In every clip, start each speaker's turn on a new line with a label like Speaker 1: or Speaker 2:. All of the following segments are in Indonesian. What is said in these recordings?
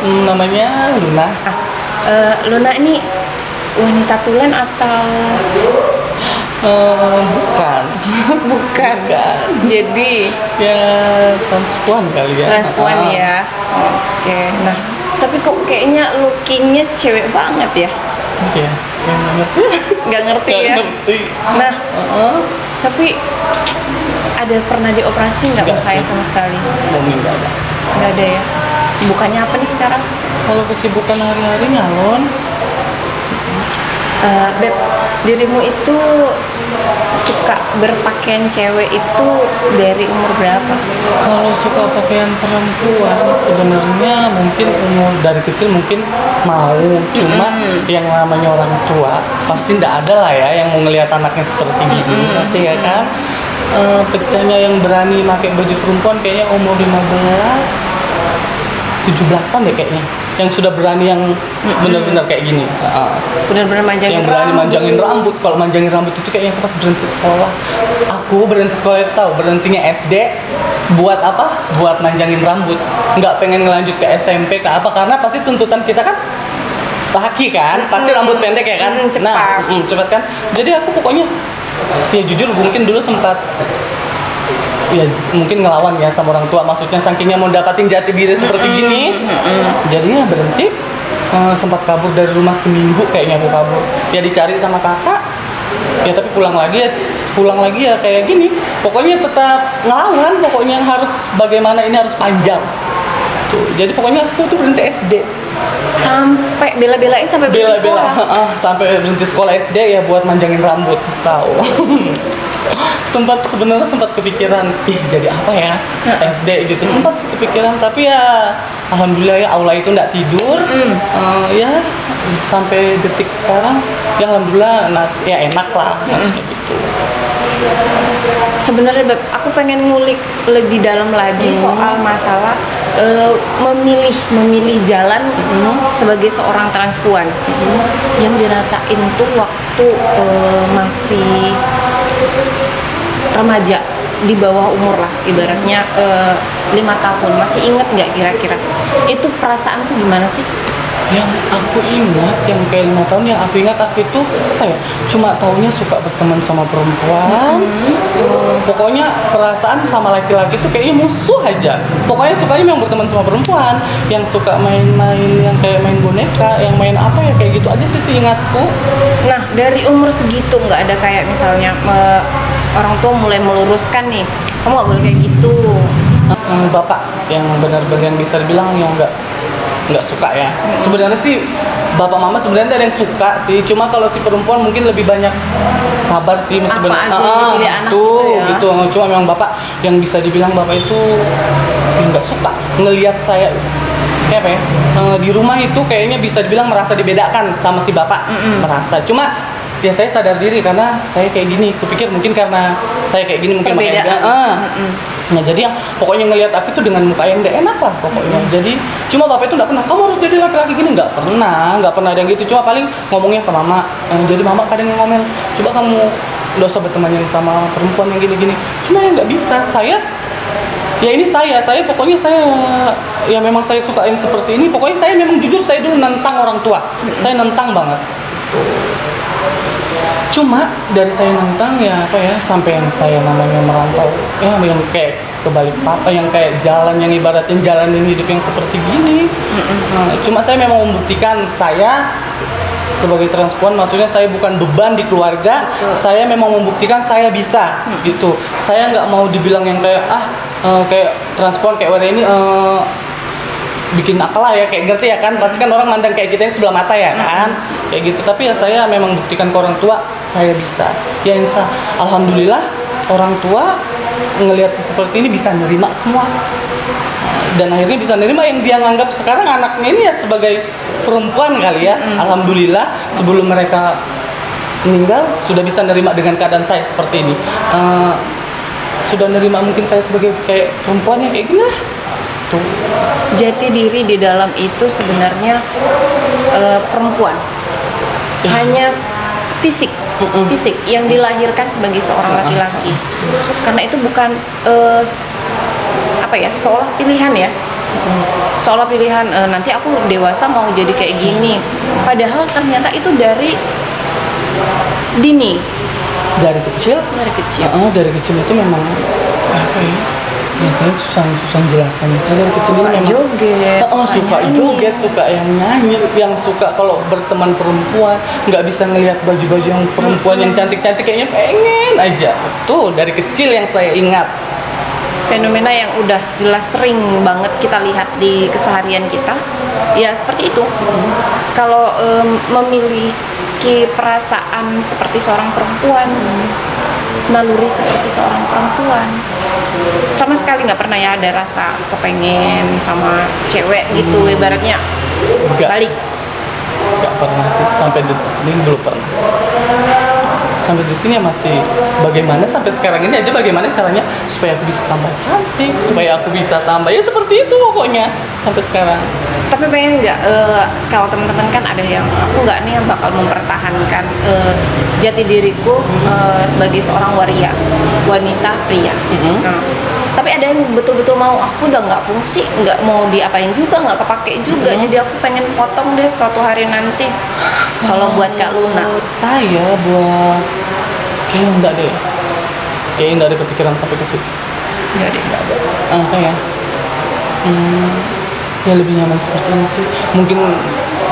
Speaker 1: Namanya Luna.
Speaker 2: Luna ini wanita tulen atau
Speaker 1: Bukan.
Speaker 2: bukan? Jadi
Speaker 1: Ya transpuan kali ya.
Speaker 2: transpuan ya. Oke. Nah, tapi kok kayaknya lookingnya cewek banget ya?
Speaker 1: Gitu ya. Yang nggak ngerti.
Speaker 2: Nggak ngerti
Speaker 1: Nggak
Speaker 2: ya?
Speaker 1: ngerti.
Speaker 2: Nah, tapi ada pernah dioperasi nggak
Speaker 1: Nggak
Speaker 2: mukanya
Speaker 1: sih.
Speaker 2: sama sekali?
Speaker 1: Mungkin nggak ada.
Speaker 2: Nggak ada ya? Sibukannya apa nih sekarang?
Speaker 1: Kalau kesibukan hari-hari nyalon.
Speaker 2: Beb, dirimu itu suka berpakaian cewek itu dari umur berapa?
Speaker 1: Kalau suka pakaian perempuan sebenarnya mungkin umur dari kecil mungkin mau, cuma yang namanya orang tua pasti ndak ada lah ya yang mau ngelihat anaknya seperti gini, pasti ya kan. Pecahnya yang berani pakai baju perempuan kayaknya umur 17-an deh kayaknya, yang sudah berani yang benar-benar kayak gini.
Speaker 2: Bener-bener manjangin
Speaker 1: Yang berani
Speaker 2: rambut.
Speaker 1: manjangin rambut. Kalau manjangin rambut itu kayaknya pas berhenti sekolah. Aku berhenti sekolah itu tahu berhentinya SD buat apa? Buat manjangin rambut. Nggak pengen ngelanjut ke SMP ke apa, karena pasti tuntutan kita kan laki kan, pasti rambut pendek ya kan.
Speaker 2: Cepat.
Speaker 1: Cepat kan. Jadi aku pokoknya ya jujur mungkin dulu sempat ya mungkin ngelawan ya sama orang tua, maksudnya sakingnya mau dapatin jati diri seperti gini. Jadinya berhenti. Sempat kabur dari rumah seminggu kayaknya aku kabur. Ya dicari sama kakak. Ya tapi pulang lagi ya kayak gini. Pokoknya tetap ngelawan, pokoknya harus bagaimana ini harus panjang. Tuh, jadi pokoknya aku tuh berhenti SD.
Speaker 2: Sampai bela-belain sampai berhenti
Speaker 1: Bela-bela
Speaker 2: sekolah.
Speaker 1: sampai berhenti sekolah SD ya buat manjangin rambut, tahu. Sebenarnya sempat kepikiran, jadi apa ya SD gitu, sempat kepikiran, tapi ya alhamdulillah ya Allah itu nggak tidur. Ya sampai detik sekarang ya alhamdulillah ya enak lah maksudnya gitu.
Speaker 2: Sebenarnya Beb, aku pengen ngulik lebih dalam lagi soal masalah memilih jalan sebagai seorang transpuan yang dirasain tuh waktu masih remaja, di bawah umur lah ibaratnya 5 tahun. Masih inget nggak kira-kira itu perasaan tuh gimana sih?
Speaker 1: Yang aku ingat, yang kayak 5 tahun yang aku ingat aku itu apa ya, cuma taunya suka berteman sama perempuan. Pokoknya perasaan sama laki-laki tuh kayaknya musuh aja. Pokoknya sukanya memang berteman sama perempuan, yang suka main-main, yang kayak main boneka, yang main apa ya kayak gitu aja sih seingatku.
Speaker 2: Nah, dari umur segitu nggak ada kayak misalnya orang tua mulai meluruskan nih, kamu nggak boleh kayak gitu.
Speaker 1: Bapak yang benar-benar yang bisa dibilang yang nggak suka ya. Sebenarnya sih bapak mama sebenarnya ada yang suka sih, cuma kalau si perempuan mungkin lebih banyak sabar sih mesti
Speaker 2: Apa aja yang dipilih anak
Speaker 1: gitu. Cuma memang bapak yang bisa dibilang bapak itu nggak suka ngelihat saya kayak apa ya, di rumah itu kayaknya bisa dibilang merasa dibedakan sama si bapak. Merasa, cuma ya saya sadar diri karena saya kayak gini. Kupikir mungkin karena saya kayak gini mungkin makanya nah jadi yang pokoknya ngelihat aku tuh dengan muka yang gak enak lah pokoknya. Jadi cuma bapak itu nggak pernah, kamu harus jadi laki-laki gini, nggak pernah ada yang gitu. Cuma paling ngomongnya ke mama, jadi mama kadang ngomel, coba kamu nggak usah berteman yang sama perempuan yang gini-gini. Cuma yang nggak bisa, saya ya ini saya pokoknya saya ya memang saya suka yang seperti ini. Pokoknya saya memang jujur, saya dulu nentang orang tua, saya nentang banget. Cuma dari saya nentang ya apa ya, sampai yang saya namanya merantau ya, yang kayak ke Balikpapan, yang kayak jalan yang ibaratnya jalanin hidup yang seperti gini. Cuma saya memang membuktikan saya sebagai transpuan, maksudnya saya bukan beban di keluarga. Saya memang membuktikan saya bisa gitu. Saya nggak mau dibilang yang kayak kayak transpuan kayak warna ini bikin nakal lah ya, kayak ngerti ya kan, pasti kan orang mandang kayak kita ini sebelah mata ya kan, kayak gitu. Tapi ya saya memang buktikan ke orang tua saya bisa. Ya alhamdulillah orang tua ngelihat seperti ini bisa nerima semua, dan akhirnya bisa nerima yang dia nganggap sekarang anaknya ini ya sebagai perempuan kali ya. Alhamdulillah sebelum mereka meninggal sudah bisa nerima dengan keadaan saya seperti ini. Sudah nerima mungkin saya sebagai kayak perempuan yang kayak gini lah.
Speaker 2: Jati diri di dalam itu sebenarnya perempuan, hanya fisik yang dilahirkan sebagai seorang laki-laki, karena itu bukan apa ya, seolah pilihan ya. seolah pilihan nanti aku dewasa mau jadi kayak gini, padahal ternyata itu dari dini,
Speaker 1: dari kecil. Dari kecil itu memang apa ya? Yang saya susah jelaskannya. Saya dari kecil ini memang
Speaker 2: joget,
Speaker 1: suka joget, suka yang nyanyi, yang suka kalau berteman perempuan, nggak bisa ngelihat baju-baju yang perempuan yang cantik-cantik, kayaknya pengen aja. Tuh dari kecil yang saya ingat.
Speaker 2: Fenomena yang udah jelas sering banget kita lihat di keseharian kita, ya seperti itu. Kalau memiliki perasaan seperti seorang perempuan, naluri seperti seorang perempuan, sama sekali nggak pernah ya ada rasa kepengen sama cewek gitu, ibaratnya balik.
Speaker 1: Nggak pernah sih, sampai detik ini belum pernah. Sampai detik ini masih bagaimana, sampai sekarang ini aja bagaimana caranya supaya aku bisa tambah cantik, supaya aku bisa tambah, ya seperti itu pokoknya sampai sekarang.
Speaker 2: Tapi pengen nggak, kalau teman-teman kan ada yang aku nggak nih yang bakal mempertahankan jati diriku sebagai seorang waria, wanita pria. Nah, tapi ada yang betul-betul mau, aku udah nggak fungsi, nggak mau diapain juga, nggak kepake juga, jadi aku pengen potong deh suatu hari nanti. Kalau buat Kak Luna,
Speaker 1: saya buat kayaknya enggak deh, kayaknya enggak ada kepikiran sampai ke situ.
Speaker 2: nggak deh.
Speaker 1: Apa ya? Saya lebih nyaman seperti ini sih.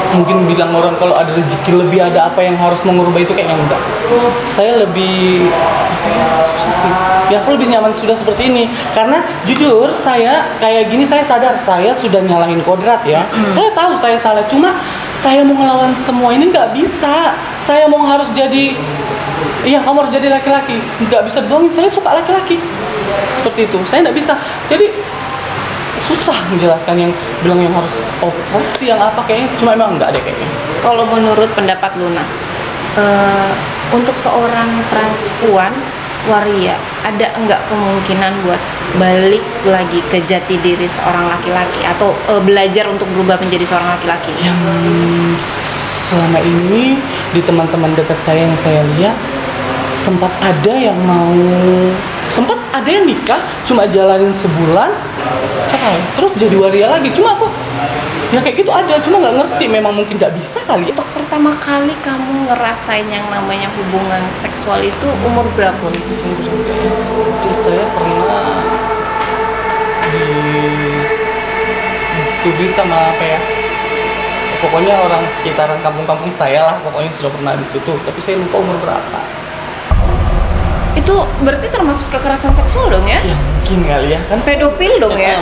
Speaker 1: Mungkin bilang orang kalau ada rezeki lebih, ada apa yang harus mengubah itu, kayaknya enggak. Saya lebih susah sih. Ya aku lebih nyaman sudah seperti ini. Karena jujur saya kayak gini, saya sadar saya sudah nyalahin kodrat ya. Saya tahu saya salah, cuma saya mau ngelawan semua ini nggak bisa. Saya mau harus jadi, iya kamu harus jadi laki-laki, nggak bisa bohongin, saya suka laki-laki. Seperti itu, saya nggak bisa. Jadi susah menjelaskan, yang bilang yang harus operasi yang apa, kayaknya cuma emang enggak deh kayaknya.
Speaker 2: Kalau menurut pendapat Luna, untuk seorang transpuan waria, ada enggak kemungkinan buat balik lagi ke jati diri seorang laki-laki, atau belajar untuk berubah menjadi seorang laki-laki?
Speaker 1: Yang selama ini di teman-teman dekat saya yang saya lihat, sempat ada yang nikah cuma jalanin sebulan cerai, terus jadi waria lagi. Cuma aku ya kayak gitu ada, cuma nggak ngerti, memang mungkin nggak bisa kali.
Speaker 2: Untuk pertama kali kamu ngerasain yang namanya hubungan seksual itu umur berapa?
Speaker 1: Itu saya berapa ya? Saya pernah di studi sama apa ya, pokoknya orang sekitaran kampung-kampung saya lah, pokoknya sudah pernah di situ, tapi saya lupa umur berapa.
Speaker 2: Itu berarti termasuk kekerasan seksual dong ya?
Speaker 1: Ya mungkin kali ya, kan
Speaker 2: pedofil dong ya?